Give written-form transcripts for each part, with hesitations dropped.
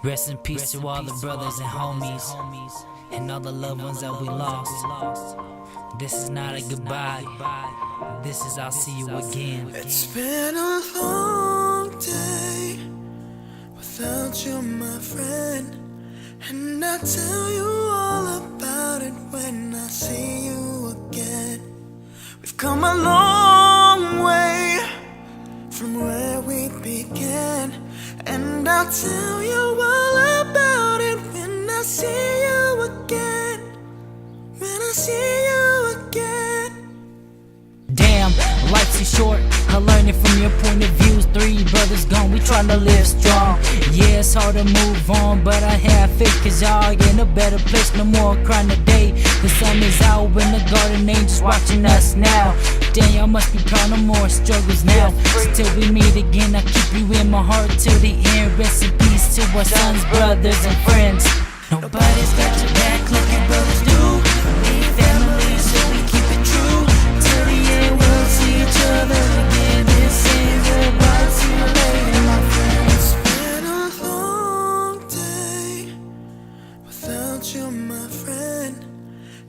Rest in peace to all the brothers and homies, and all the loved ones that we lost. This is not a goodbye, this is I'll see you again. It's been a long day without you, my friend, and I'll tell you all about it when I see you again. We've come a long way from where we began, and I'll tell you all about it when I see you again. When I see you again. Damn, life's too short, I learned it from your point of views. 3 brothers gone, we tryna live strong. Yeah, it's hard to move on, but I have faith, cause y'all in a better place. No more crying today, the sun is out in the garden, angels watching us now. Damn, y'all must be proud, no more struggles now. So till we meet again, I keep you in my heart till the end. Rest in peace to our sons, brothers, and friends. Nobody's got your back like your brothers do. We family, so we keep it true. Till the end, we'll see each other again. This ain't goodbye, see you later, my friend. It's been a long day without you, my friend,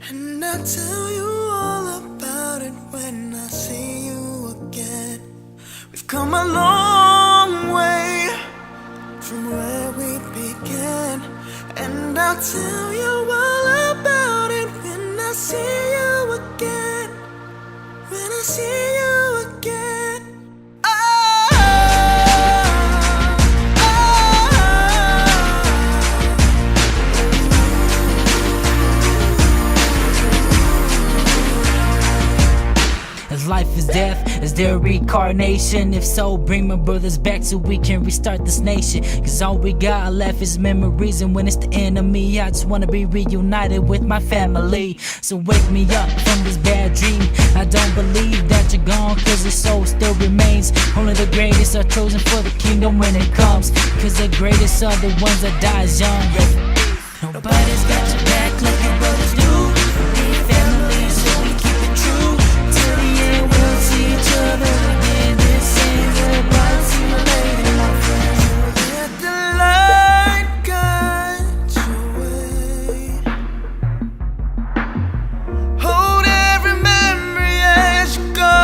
and I'll tell you all about it when I see you again. We've come a long way from where we began, and I'll tell you all about it when I see you again. When I see you again. Is life is death? Is there a reincarnation? If so, bring my brothers back so we can restart this nation. Cause all we got left is memories, and when it's the end of me, I just wanna be reunited with my family. So wake me up from this bad dream. I don't believe that you're gone, cause your soul still remains. Only the greatest are chosen for the kingdom when it comes, cause the greatest are the ones that die young. Nobody's got your back like your brothers do. We family, so we keep it true. Till the end, we'll see each other again. This ain't goodbye, see you later, my friend. Let the light guide your way. Hold every memory as you go,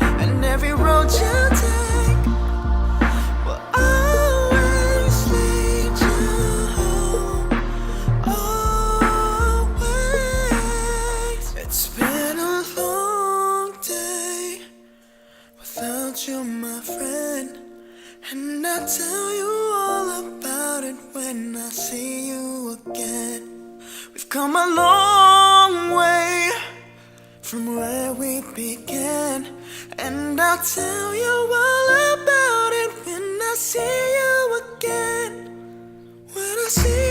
and every road you take will always lead you home. Always. It's been a long day without you, my friend, and I'll tell you all about it when I see you again. We've come a long way from where we began, and I'll tell you all about it when I see you again. When I see